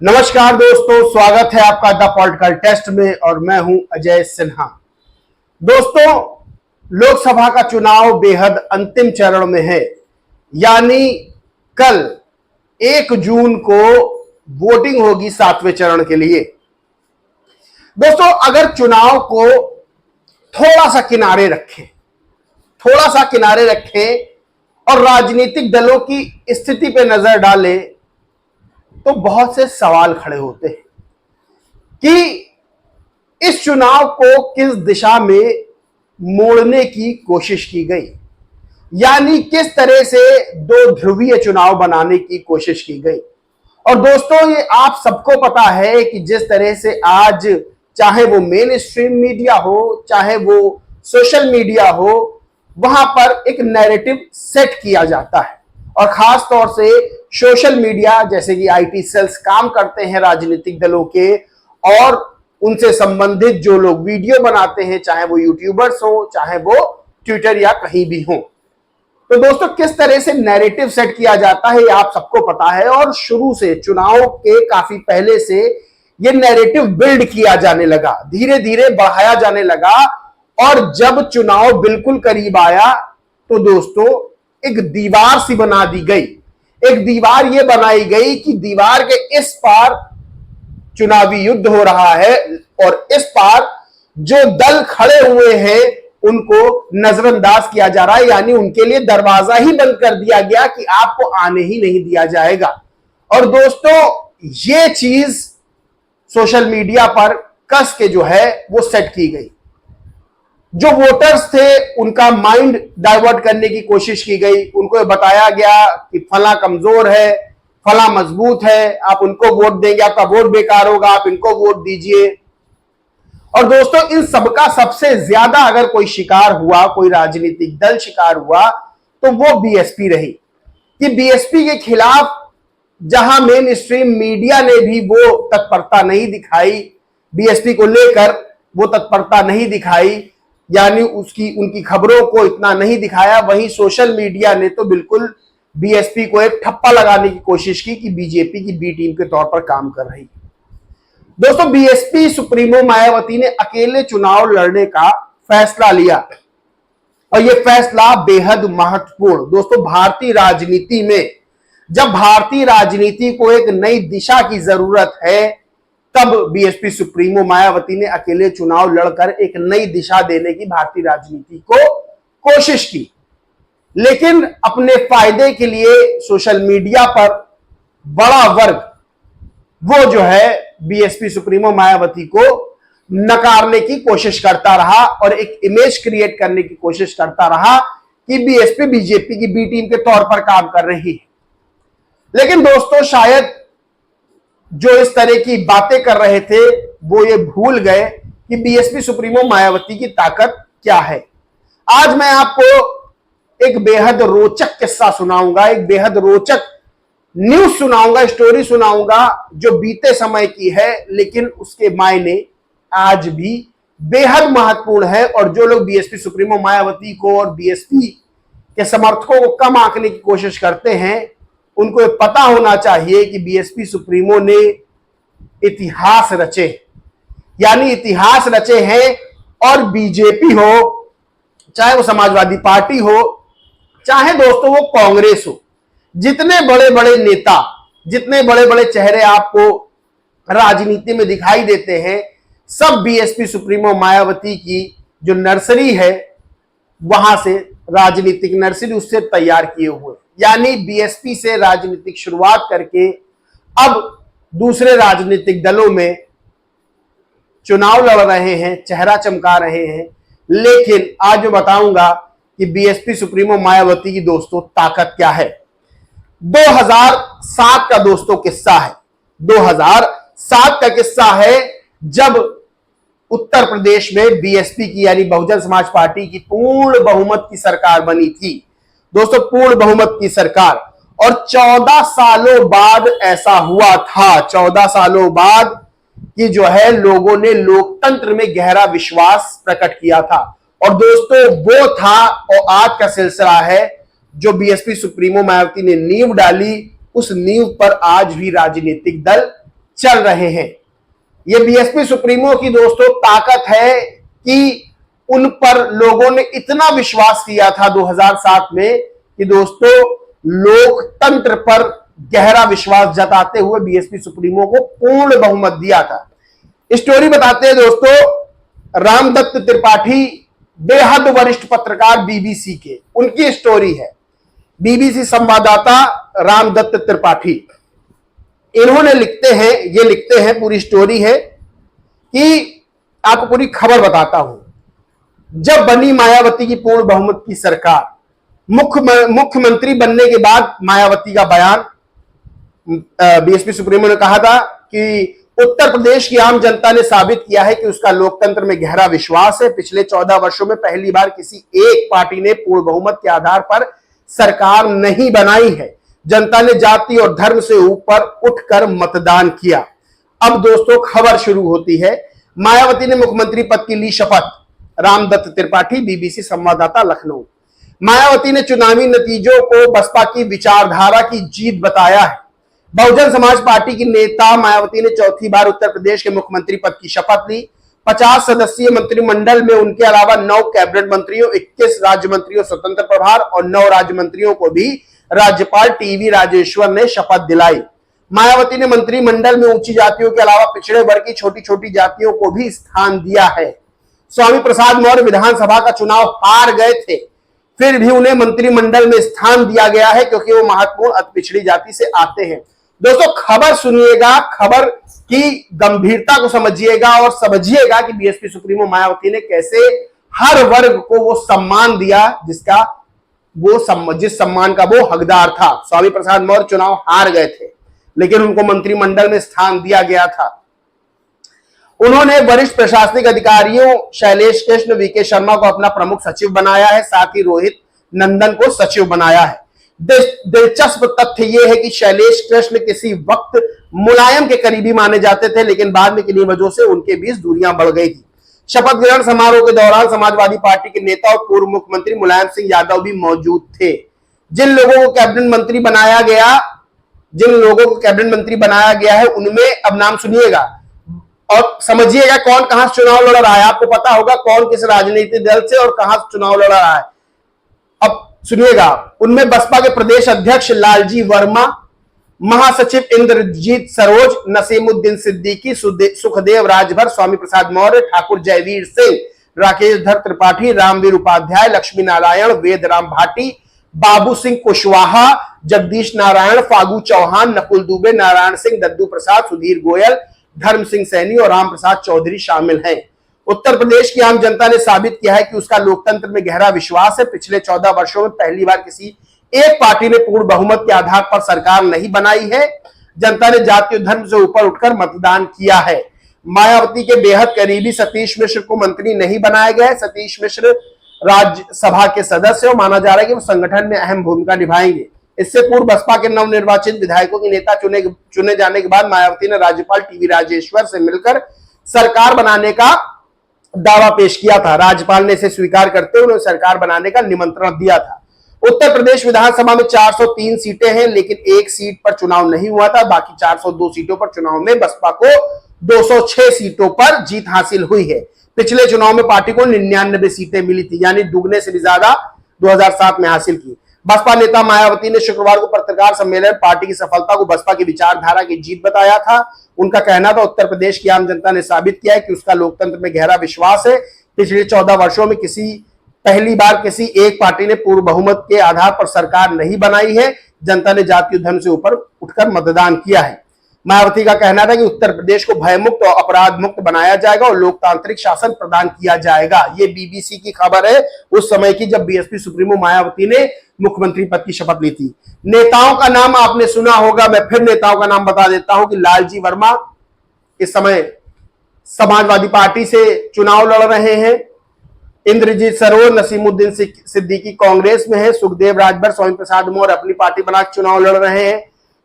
नमस्कार दोस्तों, स्वागत है आपका द पॉलिटिकल टेस्ट में और मैं हूं अजय सिन्हा। दोस्तों, लोकसभा का चुनाव बेहद अंतिम चरण में है, यानी कल 1 जून को वोटिंग होगी 7वें चरण के लिए। दोस्तों, अगर चुनाव को थोड़ा सा किनारे रखें और राजनीतिक दलों की स्थिति पे नजर डालें तो बहुत से सवाल खड़े होते हैं कि इस चुनाव को किस दिशा में मोड़ने की कोशिश की गई, यानी किस तरह से दो ध्रुवीय चुनाव बनाने की कोशिश की गई। और दोस्तों, ये आप सबको पता है कि जिस तरह से आज चाहे वो मेन स्ट्रीम मीडिया हो, चाहे वो सोशल मीडिया हो, वहां पर एक नैरेटिव सेट किया जाता है और खास तौर से सोशल मीडिया जैसे कि आईटी सेल्स काम करते हैं राजनीतिक दलों के, और उनसे संबंधित जो लोग वीडियो बनाते हैं, चाहे वो यूट्यूबर्स हो, चाहे वो ट्विटर या कहीं भी हो। तो दोस्तों, किस तरह से नैरेटिव सेट किया जाता है ये आप सबको पता है और शुरू से चुनाव के काफी पहले से ये नैरेटिव बिल्ड किया जाने लगा, धीरे धीरे बढ़ाया जाने लगा। और जब चुनाव बिल्कुल करीब आया तो दोस्तों एक दीवार सी बना दी गई। एक दीवार ये बनाई गई कि दीवार के इस पार चुनावी युद्ध हो रहा है और इस पार जो दल खड़े हुए हैं उनको नजरअंदाज किया जा रहा है, यानी उनके लिए दरवाजा ही बंद कर दिया गया कि आपको आने ही नहीं दिया जाएगा। और दोस्तों, ये चीज सोशल मीडिया पर कस के जो है वो सेट की गई। जो वोटर्स थे उनका माइंड डाइवर्ट करने की कोशिश की गई। उनको बताया गया कि फला कमजोर है, फला मजबूत है, आप उनको वोट देंगे, आपका वोट बेकार होगा, आप इनको वोट दीजिए। और दोस्तों, इन सबका सबसे ज्यादा अगर कोई शिकार हुआ, कोई राजनीतिक दल शिकार हुआ तो वो बीएसपी रही। कि बीएसपी के खिलाफ जहां मेन स्ट्रीम मीडिया ने भी वो तत्परता नहीं दिखाई, बीएसपी को लेकर वो तत्परता नहीं दिखाई, यानी उनकी खबरों को इतना नहीं दिखाया, वहीं सोशल मीडिया ने तो बिल्कुल बीएसपी को एक ठप्पा लगाने की कोशिश की कि बीजेपी की बी टीम के तौर पर काम कर रही। दोस्तों, बीएसपी सुप्रीमो मायावती ने अकेले चुनाव लड़ने का फैसला लिया और यह फैसला बेहद महत्वपूर्ण। दोस्तों, भारतीय राजनीति में जब भारतीय राजनीति को एक नई दिशा की जरूरत है, तब बीएसपी सुप्रीमो मायावती ने अकेले चुनाव लड़कर एक नई दिशा देने की भारतीय राजनीति को कोशिश की। लेकिन अपने फायदे के लिए सोशल मीडिया पर बड़ा वर्ग वो जो है बीएसपी सुप्रीमो मायावती को नकारने की कोशिश करता रहा और एक इमेज क्रिएट करने की कोशिश करता रहा कि बीएसपी बीजेपी की बी टीम के तौर पर काम कर रही है। लेकिन दोस्तों, शायद जो इस तरह की बातें कर रहे थे वो ये भूल गए कि बीएसपी सुप्रीमो मायावती की ताकत क्या है। आज मैं आपको एक बेहद रोचक किस्सा सुनाऊंगा, एक बेहद रोचक न्यूज सुनाऊंगा, स्टोरी सुनाऊंगा जो बीते समय की है, लेकिन उसके मायने आज भी बेहद महत्वपूर्ण है। और जो लोग बीएसपी सुप्रीमो मायावती को और बीएसपी के समर्थकों को कम आंकने की कोशिश करते हैं, उनको पता होना चाहिए कि बीएसपी सुप्रीमो ने इतिहास रचे, यानी इतिहास रचे हैं। और बीजेपी हो, चाहे वो समाजवादी पार्टी हो, चाहे दोस्तों वो कांग्रेस हो, जितने बड़े बड़े नेता, जितने बड़े बड़े चेहरे आपको राजनीति में दिखाई देते हैं, सब बीएसपी सुप्रीमो मायावती की जो नर्सरी है वहां से, राजनीतिक नर्सरी उससे तैयार किए हुए, यानी बीएसपी से राजनीतिक शुरुआत करके अब दूसरे राजनीतिक दलों में चुनाव लड़ रहे हैं, चेहरा चमका रहे हैं। लेकिन आज मैं बताऊंगा कि बीएसपी सुप्रीमो मायावती की दोस्तों ताकत क्या है। 2007 का दोस्तों किस्सा है, 2007 का किस्सा है जब उत्तर प्रदेश में बीएसपी की यानी बहुजन समाज पार्टी की पूर्ण बहुमत की सरकार बनी थी। दोस्तों, पूर्ण बहुमत की सरकार, और 14 सालों बाद ऐसा हुआ था, 14 सालों बाद कि जो है लोगों ने लोकतंत्र में गहरा विश्वास प्रकट किया था। और दोस्तों, वो था और आज का सिलसिला है जो बीएसपी सुप्रीमो मायावती ने नींव डाली, उस नींव पर आज भी राजनीतिक दल चल रहे हैं। ये बीएसपी सुप्रीमो की दोस्तों ताकत है कि उन पर लोगों ने इतना विश्वास किया था 2007 में कि दोस्तों लोकतंत्र पर गहरा विश्वास जताते हुए बीएसपी सुप्रीमो को पूर्ण बहुमत दिया था। स्टोरी बताते हैं दोस्तों, रामदत्त त्रिपाठी बेहद वरिष्ठ पत्रकार बीबीसी के, उनकी स्टोरी है। बीबीसी संवाददाता रामदत्त त्रिपाठी, इन्होंने लिखते हैं पूरी स्टोरी है कि आपको पूरी खबर बताता हूं। जब बनी मायावती की पूर्ण बहुमत की सरकार, मुख्यमंत्री बनने के बाद मायावती का बयान, बीएसपी सुप्रीमो ने कहा था कि उत्तर प्रदेश की आम जनता ने साबित किया है कि उसका लोकतंत्र में गहरा विश्वास है। पिछले 14 वर्षों में पहली बार किसी एक पार्टी ने पूर्ण बहुमत के आधार पर सरकार नहीं बनाई है। जनता ने जाति और धर्म से ऊपर उठकर मतदान किया। अब दोस्तों खबर शुरू होती है। मायावती ने मुख्यमंत्री पद की ली शपथ। रामदत्त त्रिपाठी, बीबीसी संवाददाता, लखनऊ। मायावती ने चुनावी नतीजों को बसपा की विचारधारा की जीत बताया है। बहुजन समाज पार्टी की नेता मायावती ने चौथी बार उत्तर प्रदेश के मुख्यमंत्री पद की शपथ ली। 50 सदस्यीय मंत्रिमंडल में उनके अलावा 9 कैबिनेट मंत्रियों, 21 राज्य मंत्रियों स्वतंत्र प्रभार और 9 राज्य मंत्रियों को भी राज्यपाल टीवी राजेश्वर ने शपथ दिलाई। मायावती ने मंत्रिमंडल में ऊंची जातियों के अलावा पिछड़े वर्ग की छोटी छोटी जातियों को भी स्थान दिया है। स्वामी प्रसाद मौर्य विधानसभा का चुनाव हार गए थे, फिर भी उन्हें मंत्रिमंडल में स्थान दिया गया है क्योंकि वो महत्वपूर्ण अति पिछड़ी जाति से आते हैं। दोस्तों खबर सुनिएगा, खबर की गंभीरता को समझिएगा और समझिएगा कि बीएसपी सुप्रीमो मायावती ने कैसे हर वर्ग को वो सम्मान दिया जिस सम्मान का वो हकदार था। स्वामी प्रसाद मौर्य चुनाव हार गए थे लेकिन उनको मंत्रिमंडल में स्थान दिया गया था। उन्होंने वरिष्ठ प्रशासनिक अधिकारियों शैलेश कृष्ण, वीके शर्मा को अपना प्रमुख सचिव बनाया है, साथ ही रोहित नंदन को सचिव बनाया है। दिलचस्प तथ्य यह है कि शैलेश कृष्ण किसी वक्त मुलायम के करीबी माने जाते थे लेकिन बाद में किन्हीं वजहों से उनके बीच दूरियां बढ़ गई थी। शपथ ग्रहण समारोह के दौरान समाजवादी पार्टी के नेता और पूर्व मुख्यमंत्री मुलायम सिंह यादव भी मौजूद थे। जिन लोगों को कैबिनेट मंत्री बनाया गया है उनमें अब नाम सुनिएगा और समझिएगा कौन कहां से चुनाव लड़ रहा है। आपको पता होगा कौन किस राजनीतिक दल से और कहां से चुनाव लड़ रहा है। अब सुनिएगा, उनमें बसपा के प्रदेश अध्यक्ष लालजी वर्मा, महासचिव इंद्रजीत सरोज, नसीमुद्दीन सिद्दीकी, सुखदेव राजभर, स्वामी प्रसाद मौर्य, ठाकुर जयवीर सिंह, राकेश धर त्रिपाठी, रामवीर उपाध्याय, लक्ष्मी नारायण, वेदराम भाटी, बाबू सिंह कुशवाहा, जगदीश नारायण, फागू चौहान, नकुल दुबे, नारायण सिंह, दद्दू प्रसाद, सुधीर गोयल, धर्म सिंह सैनी और राम प्रसाद चौधरी शामिल हैं। उत्तर प्रदेश की आम जनता ने साबित किया है कि उसका लोकतंत्र में गहरा विश्वास है। पिछले 14 वर्षों में पहली बार किसी एक पार्टी ने पूर्ण बहुमत के आधार पर सरकार नहीं बनाई है। जनता ने जाति और धर्म से ऊपर उठकर मतदान किया है। मायावती के बेहद करीबी सतीश मिश्र को मंत्री नहीं बनाया गया है। सतीश मिश्र राज्यसभा के सदस्य और माना जा रहा है कि वो संगठन में अहम भूमिका निभाएंगे। इससे पूर्व बसपा के नवनिर्वाचित विधायकों के नेता चुने जाने के बाद मायावती ने राज्यपाल टीवी राजेश्वर से मिलकर सरकार बनाने का दावा पेश किया था। राज्यपाल ने इसे स्वीकार करते हुए उन्हें सरकार बनाने का निमंत्रण दिया था। उत्तर प्रदेश विधानसभा में 403 सीटें हैं लेकिन एक सीट पर चुनाव नहीं हुआ था। बाकी 402 सीटों पर चुनाव में बसपा को 206 सीटों पर जीत हासिल हुई है। पिछले चुनाव में पार्टी को 99 सीटें मिली थी, यानी दुगने से भी ज्यादा 2007 में हासिल की। बसपा नेता मायावती ने शुक्रवार को पत्रकार सम्मेलन पार्टी की सफलता को बसपा की विचारधारा की जीत बताया था। उनका कहना था उत्तर प्रदेश की आम जनता ने साबित किया है कि उसका लोकतंत्र में गहरा विश्वास है। पिछले 14 वर्षों में पहली बार किसी एक पार्टी ने पूर्ण बहुमत के आधार पर सरकार नहीं बनाई है। जनता ने जाति और धर्म से ऊपर उठकर मतदान किया है। मायावती का कहना था कि उत्तर प्रदेश को भयमुक्त और अपराध मुक्त बनाया जाएगा और लोकतांत्रिक शासन प्रदान किया जाएगा। ये बीबीसी की खबर है उस समय की जब बीएसपी सुप्रीमो मायावती ने मुख्यमंत्री पद की शपथ ली थी। नेताओं का नाम आपने सुना होगा, मैं फिर नेताओं का नाम बता देता हूं कि लालजी वर्मा इस समय समाजवादी पार्टी से चुनाव लड़ रहे हैं। इंद्रजीत सरोज, नसीमुद्दीन सिद्दीकी कांग्रेस में है। सुखदेव राजभर, स्वामी प्रसाद मौर्य अपनी पार्टी बना चुनाव लड़ रहे हैं।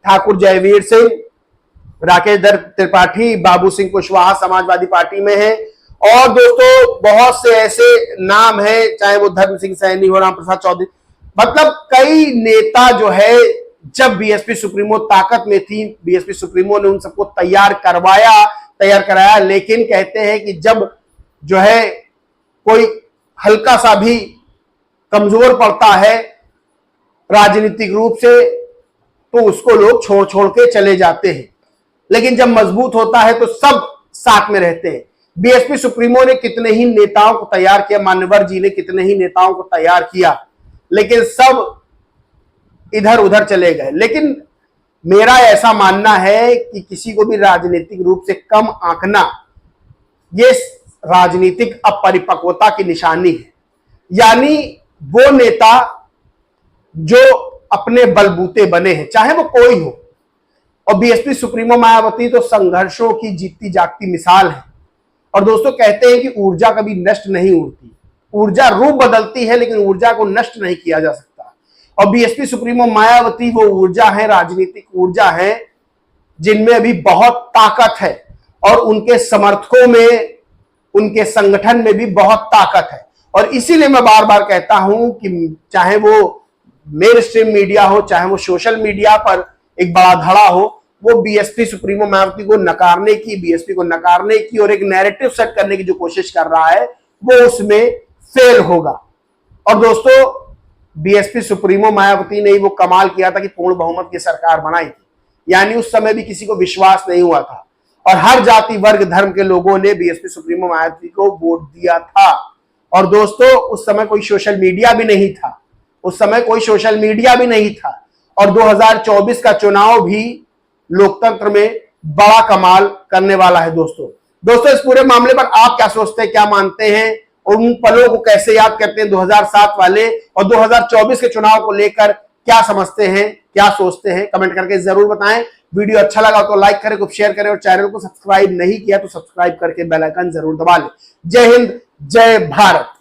ठाकुर जयवीर सिंह, राकेश धर त्रिपाठी, बाबू सिंह कुशवाहा समाजवादी पार्टी में है। और दोस्तों बहुत से ऐसे नाम हैं, चाहे वो धर्म सिंह सैनी हो, राम प्रसाद चौधरी, मतलब कई नेता जो है जब बीएसपी सुप्रीमो ताकत में थी, बीएसपी सुप्रीमो ने उन सबको तैयार कराया, लेकिन कहते हैं कि जब जो है कोई हल्का सा भी कमजोर पड़ता है राजनीतिक रूप से तो उसको लोग छोड़ छोड़ के चले जाते हैं, लेकिन जब मजबूत होता है तो सब साथ में रहते हैं। बीएसपी सुप्रीमो ने कितने ही नेताओं को तैयार किया, मान्यवर जी ने कितने ही नेताओं को तैयार किया, लेकिन सब इधर उधर चले गए। लेकिन मेरा ऐसा मानना है कि किसी को भी राजनीतिक रूप से कम आंकना ये राजनीतिक अपरिपक्वता की निशानी है। यानी वो नेता जो अपने बलबूते बने हैं, चाहे वो कोई हो, और बीएसपी सुप्रीमो मायावती तो संघर्षों की जीतती जागती मिसाल है। और दोस्तों कहते हैं कि ऊर्जा कभी नष्ट नहीं उड़ती, ऊर्जा रूप बदलती है लेकिन ऊर्जा को नष्ट नहीं किया जा सकता। और बीएसपी सुप्रीमो मायावती वो ऊर्जा है, राजनीतिक ऊर्जा है जिनमें अभी बहुत ताकत है और उनके समर्थकों में, उनके संगठन में भी बहुत ताकत है। और इसीलिए मैं बार बार कहता हूं कि चाहे वो मेन स्ट्रीम मीडिया हो, चाहे वो सोशल मीडिया पर एक बड़ा धड़ा हो, वो बीएसपी सुप्रीमो मायावती को नकारने की, बीएसपी को नकारने की और एक नैरेटिव सेट करने की जो कोशिश कर रहा है वो उसमें फेल होगा। और दोस्तों बीएसपी सुप्रीमो मायावती ने वो कमाल किया था कि पूर्ण बहुमत की सरकार बनाई थी, यानी उस समय भी किसी को विश्वास नहीं हुआ था और हर जाति वर्ग धर्म के लोगों ने बीएसपी सुप्रीमो मायावती को वोट दिया था। और दोस्तों उस समय कोई सोशल मीडिया भी नहीं था, उस समय कोई सोशल मीडिया भी नहीं था। और 2024 का चुनाव भी लोकतंत्र में बड़ा कमाल करने वाला है। दोस्तों इस पूरे मामले पर आप क्या सोचते हैं, क्या मानते हैं, उन पलों को कैसे याद करते हैं 2007 वाले, और 2024 के चुनाव को लेकर क्या समझते हैं, क्या सोचते हैं, कमेंट करके जरूर बताएं। वीडियो अच्छा लगा तो लाइक करें, कुछ शेयर करें और चैनल को सब्सक्राइब नहीं किया तो सब्सक्राइब करके बेल आइकन जरूर दबा लें। जय हिंद, जय भारत।